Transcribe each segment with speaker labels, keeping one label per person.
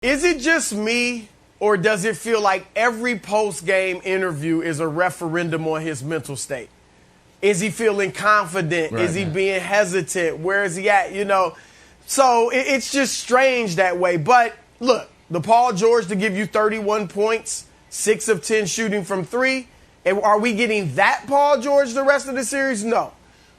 Speaker 1: Is it just me, or does it feel like every post-game interview is a referendum on his mental state? Is he feeling confident?
Speaker 2: Right.
Speaker 1: Is he being hesitant? Where is he at? So it's just strange that way. But look, the Paul George to give you 31 points, 6 of 10 shooting from 3. And are we getting that Paul George the rest of the series? No.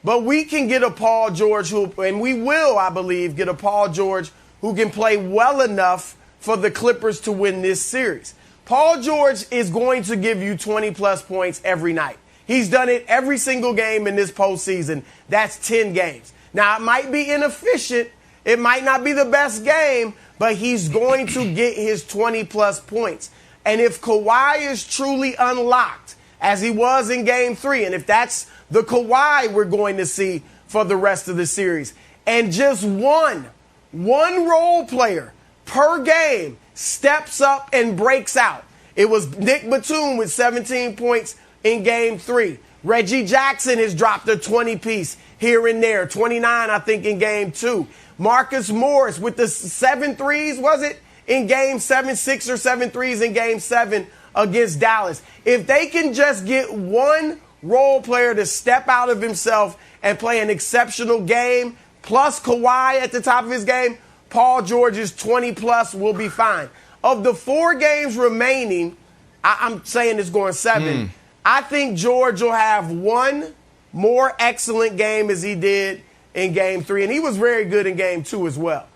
Speaker 1: But we can get a Paul George and we will, I believe, get a Paul George who can play well enough for the Clippers to win this series. Paul George is going to give you 20-plus points every night. He's done it every single game in this postseason. That's 10 games. Now, it might be inefficient. It might not be the best game, but he's going to get his 20-plus points. And if Kawhi is truly unlocked, as he was in Game 3, and if that's the Kawhi we're going to see for the rest of the series, and just one role player per game steps up and breaks out. It was Nick Batum with 17 points in Game 3. Reggie Jackson has dropped a 20-piece here and there, 29, I think, in Game 2. Marcus Morris with the 7 threes, was it, in Game 7, 6 or 7 threes in Game 7 against Dallas. If they can just get one role player to step out of himself and play an exceptional game, plus Kawhi at the top of his game, Paul George's 20-plus will be fine. Of the 4 games remaining, I'm saying it's going 7. I think George will have one more excellent game as he did in Game 3, and he was very good in Game 2 as well.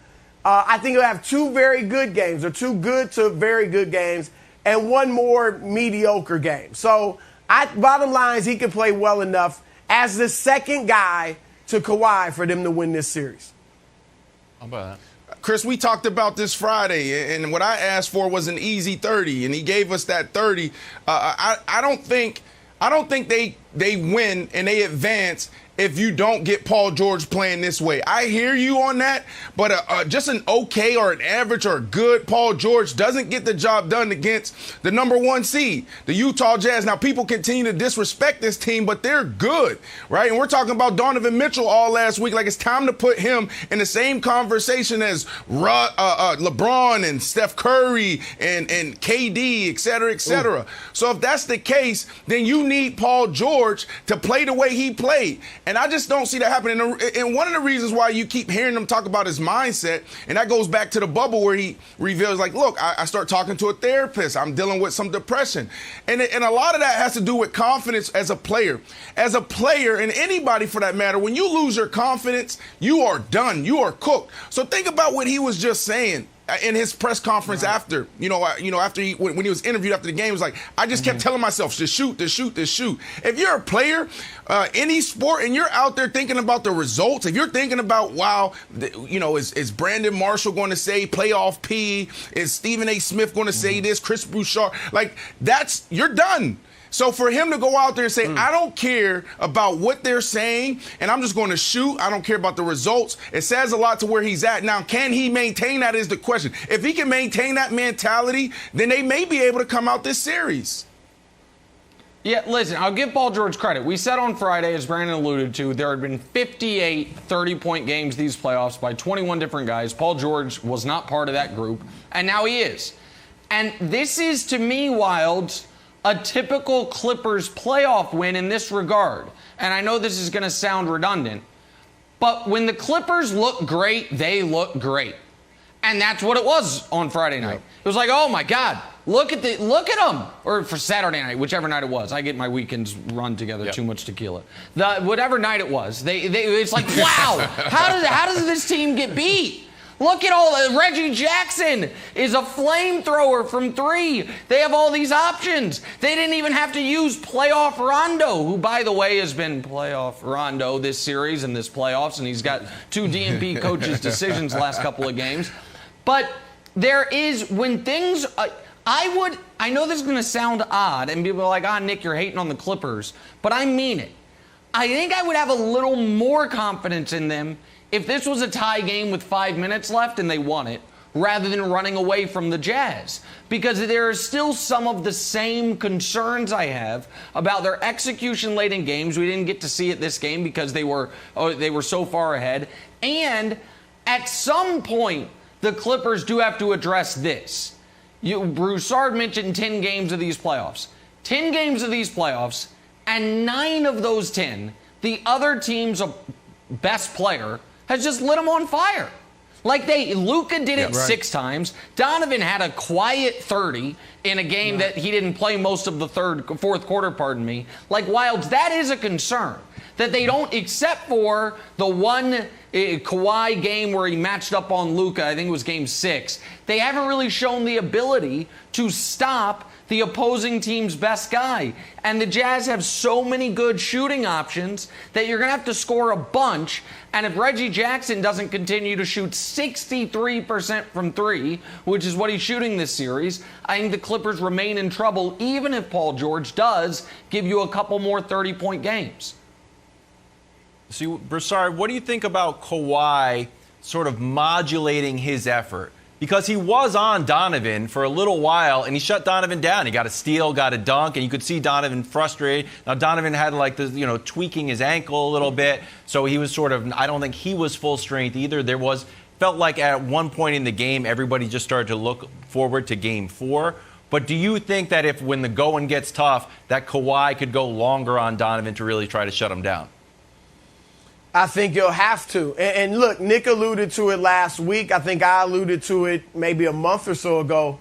Speaker 1: I think he'll have 2 very good games, or 2 good to very good games, and one more mediocre game. So, bottom line is he can play well enough as the second guy to Kawhi for them to win this series.
Speaker 2: How about that?
Speaker 3: Chris, we talked about this Friday, and what I asked for was an easy 30, and he gave us that 30. I don't think they win and they advance if you don't get Paul George playing this way. I hear you on that, but just an okay or an average or good Paul George doesn't get the job done against the number 1 seed, the Utah Jazz. Now, people continue to disrespect this team, but they're good, right? And we're talking about Donovan Mitchell all last week. Like, it's time to put him in the same conversation as LeBron and Steph Curry and KD, et cetera, et cetera. Ooh. So if that's the case, then you need Paul George to play the way he played. And I just don't see that happening. And one of the reasons why you keep hearing him talk about his mindset, and that goes back to the bubble where he reveals, like, look, I start talking to a therapist. I'm dealing with some depression. And a lot of that has to do with confidence as a player. As a player, and anybody for that matter, when you lose your confidence, you are done. You are cooked. So think about what he was just saying in his press conference after, after when he was interviewed after the game. He was like, I just kept telling myself to shoot. If you're a player, any sport, and you're out there thinking about the results, if you're thinking about, is Brandon Marshall going to say playoff P? Is Stephen A. Smith going to say this? Chris Broussard? Like, you're done. So for him to go out there and say, I don't care about what they're saying, and I'm just going to shoot, I don't care about the results, it says a lot to where he's at. Now, can he maintain that is the question. If he can maintain that mentality, then they may be able to come out this series.
Speaker 4: Yeah, listen, I'll give Paul George credit. We said on Friday, as Brandon alluded to, there had been 58 30-point games these playoffs by 21 different guys. Paul George was not part of that group, and now he is. And this is, to me, Wild, a typical Clippers playoff win in this regard. And I know this is going to sound redundant, but when the Clippers look great, they look great. And that's what it was on Friday night. It was like, oh my God, look at them. Or for Saturday night, whichever night it was. I get my weekends run together, too much tequila. Whatever night it was, it's like, wow, how does this team get beat? Look at all Reggie Jackson is a flamethrower from 3. They have all these options. They didn't even have to use playoff Rondo, who, by the way, has been playoff Rondo this series and this playoffs, and he's got 2 DNP coaches' decisions the last couple of games. But there is, when things, I know this is going to sound odd, and people are like, Nick, you're hating on the Clippers, but I mean it. I think I would have a little more confidence in them if this was a tie game with 5 minutes left and they won it, rather than running away from the Jazz. Because there are still some of the same concerns I have about their execution late in games. We didn't get to see it this game because they were so far ahead. And at some point, the Clippers do have to address this. Broussard mentioned 10 games of these playoffs. 10 games of these playoffs, and 9 of those 10, the other team's best player has just lit them on fire. Like Luka did it 6 times. Donovan had a quiet 30 in a game that he didn't play most of the fourth quarter, Like, Wilds, that is a concern. That they don't, except for the one Kawhi game where he matched up on Luka, I think it was game 6, they haven't really shown the ability to stop the opposing team's best guy. And the Jazz have so many good shooting options that you're going to have to score a bunch. And if Reggie Jackson doesn't continue to shoot 63% from 3, which is what he's shooting this series, I think the Clippers remain in trouble, even if Paul George does give you a couple more 30-point games.
Speaker 5: See, Broussard, what do you think about Kawhi sort of modulating his effort? Because he was on Donovan for a little while, and he shut Donovan down. He got a steal, got a dunk, and you could see Donovan frustrated. Now, Donovan had like the, tweaking his ankle a little bit, so he was sort of, I don't think he was full strength either. Felt like at one point in the game, everybody just started to look forward to game 4. But do you think that if when the going gets tough, that Kawhi could go longer on Donovan to really try to shut him down?
Speaker 1: I think you'll have to. And look, Nick alluded to it last week. I think I alluded to it maybe a month or so ago.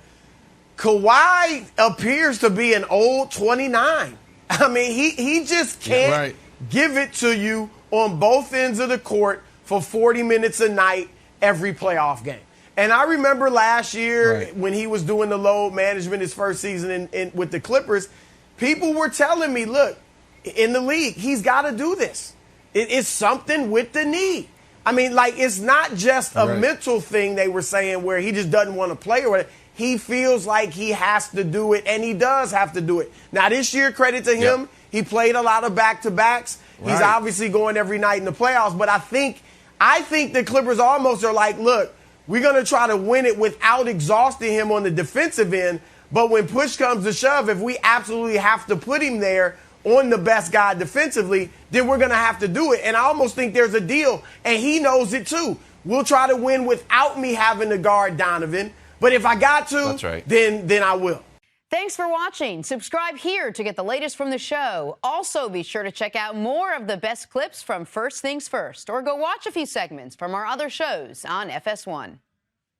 Speaker 1: Kawhi appears to be an old 29. I mean, he just can't give it to you on both ends of the court for 40 minutes a night every playoff game. And I remember last year when he was doing the load management his first season with the Clippers, people were telling me, look, in the league, he's got to do this. It's something with the knee. I mean, like, it's not just a mental thing they were saying where he just doesn't want to play or whatever. He feels like he has to do it, and he does have to do it. Now, this year, credit to him, he played a lot of back-to-backs. He's obviously going every night in the playoffs. But I think the Clippers almost are like, look, we're going to try to win it without exhausting him on the defensive end. But when push comes to shove, if we absolutely have to put him there on the best guy defensively, then we're going to have to do it. And I almost think there's a deal, and he knows it too. We'll try to win without me having to guard Donovan. But if I got to, then I will.
Speaker 6: Thanks for watching. Subscribe here to get the latest from the show. Also, be sure to check out more of the best clips from First Things First, or go watch a few segments from our other shows on FS1.